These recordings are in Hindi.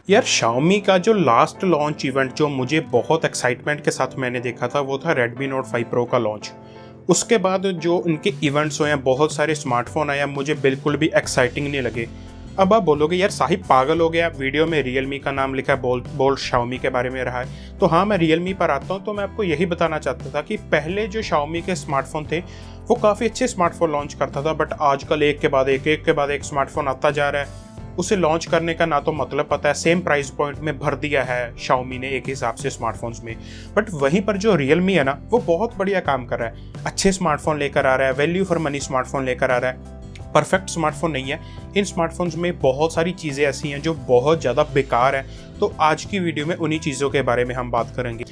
यार Xiaomi का जो लास्ट लॉन्च इवेंट जो मुझे बहुत एक्साइटमेंट के साथ मैंने देखा था वो था Redmi Note 5 Pro का लॉन्च। उसके बाद जो उनके इवेंट्स हुए हैं, बहुत सारे स्मार्टफोन आए, मुझे बिल्कुल भी एक्साइटिंग नहीं लगे। अब आप बोलोगे यार साहिब पागल हो गया, वीडियो में Realme का नाम लिखा है, बोल Xiaomi के बारे में रहा है। तो हाँ, मैं Realme पर आता हूँ। तो मैं आपको यही बताना चाहता था कि पहले जो Xiaomi के स्मार्टफोन थे वो काफ़ी अच्छे स्मार्टफोन लॉन्च करता था, बट आजकल एक के बाद एक स्मार्टफोन आता जा रहा है। उसे लॉन्च करने का ना तो मतलब पता है, सेम प्राइस पॉइंट में भर दिया है Xiaomi ने एक हिसाब से स्मार्टफोन्स में। बट वहीं पर जो Realme है ना, वो बहुत बढ़िया काम कर रहा है, अच्छे स्मार्टफोन लेकर आ रहा है, वैल्यू फॉर मनी स्मार्टफोन लेकर आ रहा है। परफेक्ट स्मार्टफोन नहीं है, इन स्मार्टफोन्स में बहुत सारी चीज़ें ऐसी हैं जो बहुत ज़्यादा बेकार है। तो आज की वीडियो में उन्हीं चीज़ों के बारे में हम बात करेंगे।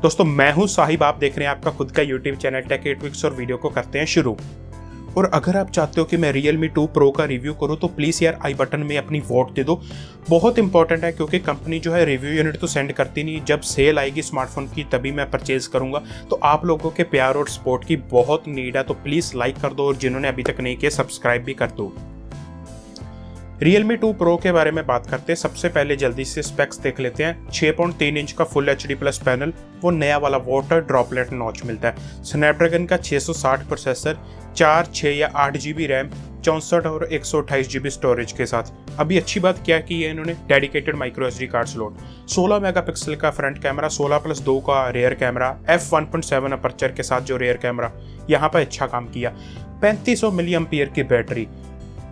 दोस्तों, मैं हूँ साहिब, आप देख रहे हैं आपका खुद का यूट्यूब चैनल टेक 8 वीक्स, और वीडियो को करते हैं शुरू। और अगर आप चाहते हो कि मैं Realme 2 Pro का रिव्यू करूं तो प्लीज़ यार आई बटन में अपनी वोट दे दो, बहुत इंपॉर्टेंट है। क्योंकि कंपनी जो है रिव्यू यूनिट तो सेंड करती नहीं, जब सेल आएगी स्मार्टफोन की तभी मैं परचेज करूंगा। तो आप लोगों के प्यार और सपोर्ट की बहुत नीड है, तो प्लीज़ लाइक कर दो, और जिन्होंने अभी तक नहीं किया सब्सक्राइब भी कर दो। Realme 2 Pro के बारे में बात करते हैं। सबसे पहले जल्दी से स्पेक्स देख लेते हैं। 6.3 इंच का फुल HD प्लस पैनल, वो नया वाला वाटर ड्रॉपलेट नॉच मिलता है। स्नैपड्रैगन का 660 प्रोसेसर, 4, 6 या 8 GB रैम, 64 और 128 GB स्टोरेज के साथ। अभी अच्छी बात क्या की है इन्होंने, dedicated micro SD card slot, 16 megapixel का फ्रंट कैमरा, 16+2 का रेयर कैमरा, f1.7 अपर्चर के साथ जो रेयर कैमरा, यहाँ पर अच्छा काम किया। 3500 मिली एम्पीयर की बैटरी।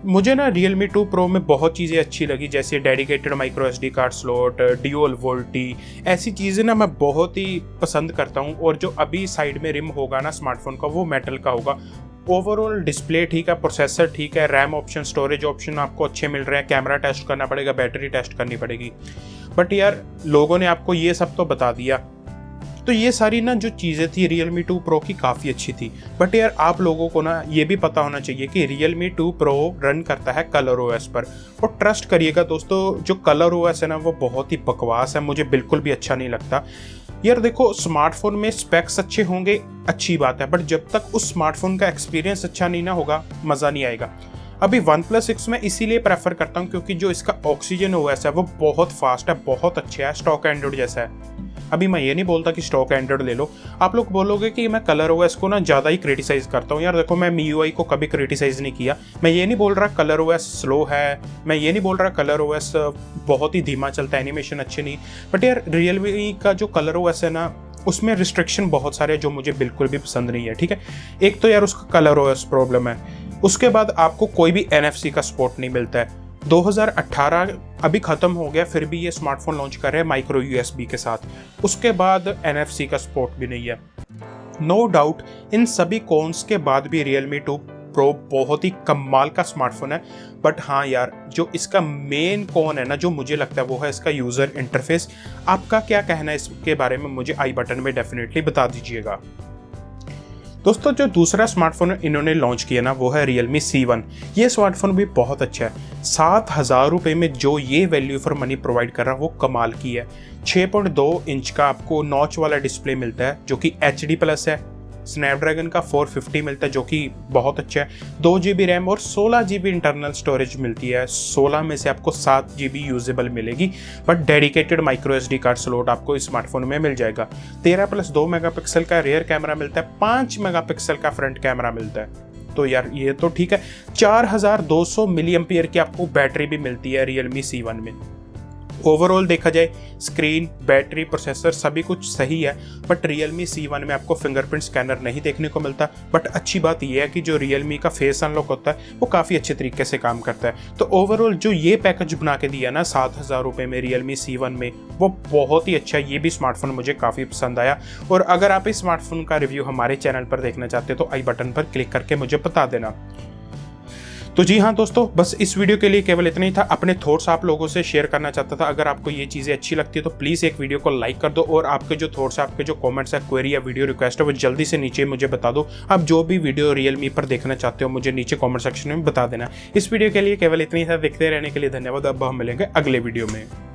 मुझे ना Realme 2 Pro में बहुत चीज़ें अच्छी लगी, जैसे dedicated micro SD card slot, dual VoLTE, ऐसी चीज़ें ना मैं बहुत ही पसंद करता हूँ। और जो अभी साइड में रिम होगा ना स्मार्टफोन का, वो मेटल का होगा। ओवरऑल डिस्प्ले ठीक है, प्रोसेसर ठीक है, रैम ऑप्शन, स्टोरेज ऑप्शन आपको अच्छे मिल रहे हैं। कैमरा टेस्ट करना पड़ेगा, बैटरी टेस्ट करनी पड़ेगी। बट यार लोगों ने आपको ये सब तो बता दिया। तो ये सारी ना जो चीज़ें थी Realme 2 Pro की काफ़ी अच्छी थी। बट यार आप लोगों को ना ये भी पता होना चाहिए कि Realme 2 Pro रन करता है कलर OS पर। और ट्रस्ट करिएगा दोस्तों, जो कलर OS है ना वो बहुत ही बकवास है, मुझे बिल्कुल भी अच्छा नहीं लगता। यार देखो, स्मार्टफोन में स्पेक्स अच्छे होंगे, अच्छी बात है, बट जब तक उस स्मार्टफोन का एक्सपीरियंस अच्छा नहीं ना होगा, मज़ा नहीं आएगा। अभी OnePlus 6 में इसीलिए प्रेफर करता हूँ क्योंकि जो इसका ऑक्सीजन OS है वो बहुत फास्ट है, बहुत अच्छा है, स्टॉक एंड्रॉइड जैसा है। अभी मैं ये नहीं बोलता कि स्टॉक एंड्रॉइड ले लो। आप लोग बोलोगे कि मैं कलर OS को ना ज़्यादा ही क्रिटिसाइज़ करता हूँ। यार देखो, मैं MIUI को कभी क्रिटिसाइज़ नहीं किया। मैं ये नहीं बोल रहा कलर OS स्लो है, मैं ये नहीं बोल रहा कलर OS बहुत ही धीमा चलता है, एनिमेशन अच्छे नहीं। बट यार Realme का जो कलर OS है ना, उसमें रिस्ट्रिक्शन बहुत सारे हैं जो मुझे बिल्कुल भी पसंद नहीं है। ठीक है, एक तो यार उसका कलर OS प्रॉब्लम है। उसके बाद आपको कोई भी NFC का सपोर्ट नहीं मिलता है। 2018 अभी ख़त्म हो गया, फिर भी ये स्मार्टफोन लॉन्च कर रहे हैं माइक्रो USB के साथ। उसके बाद NFC का सपोर्ट भी नहीं है। नो डाउट इन सभी कॉन्स के बाद भी Realme 2 Pro बहुत ही कमाल का स्मार्टफोन है। बट हाँ यार, जो इसका मेन कॉन है ना, जो मुझे लगता है वो है इसका यूज़र इंटरफेस। आपका क्या कहना है इसके बारे में, मुझे आई बटन में डेफिनेटली बता दीजिएगा। दोस्तों, जो दूसरा स्मार्टफोन इन्होंने लॉन्च किया ना वो है Realme C1। ये स्मार्टफोन भी बहुत अच्छा है। 7,000 रुपये में जो ये वैल्यू फॉर मनी प्रोवाइड कर रहा है वो कमाल की है। 6.2 इंच का आपको नॉच वाला डिस्प्ले मिलता है जो कि HD प्लस है। स्नैपड्रैगन का 450 मिलता है जो कि बहुत अच्छा है। 2 GB रैम और 16 GB इंटरनल स्टोरेज मिलती है। 16 में से आपको 7 GB यूजेबल मिलेगी, but dedicated micro SD card slot आपको इस स्मार्टफोन में मिल जाएगा। 13+2 मेगापिक्सल का रेयर कैमरा मिलता है, 5 मेगापिक्सल का फ्रंट कैमरा मिलता है। तो यार ये तो ठीक है। 4200 मिली एम्पीयर की आपको बैटरी भी मिलती है Realme C1 में। ओवरऑल देखा जाए, स्क्रीन, बैटरी, प्रोसेसर सभी कुछ सही है। बट Realme C1 में आपको फिंगरप्रिंट स्कैनर नहीं देखने को मिलता। बट अच्छी बात यह है कि जो Realme का फेस अनलॉक होता है वो काफ़ी अच्छे तरीके से काम करता है। तो ओवरऑल जो ये पैकेज बना के दिया ना 7,000 रुपये में Realme C1 में, वो बहुत ही अच्छा है। ये भी स्मार्टफोन मुझे काफ़ी पसंद आया। और अगर आप इस स्मार्टफोन का रिव्यू हमारे चैनल पर देखना चाहते हो तो आई बटन पर क्लिक करके मुझे बता देना। तो जी हाँ दोस्तों, बस इस वीडियो के लिए केवल इतना ही था। अपने थॉट्स आप लोगों से शेयर करना चाहता था। अगर आपको ये चीज़ें अच्छी लगती है तो प्लीज़ एक वीडियो को लाइक कर दो, और आपके जो थॉट्स है, आपके जो कमेंट्स है, क्वेरी या वीडियो रिक्वेस्ट है, वो जल्दी से नीचे मुझे बता दो। आप जो भी वीडियो Realme पर देखना चाहते हो मुझे नीचे कॉमेंट सेक्शन में बता देना। इस वीडियो के लिए केवल इतना ही था। देखते रहने के लिए धन्यवाद। अब हम मिलेंगे अगले वीडियो में।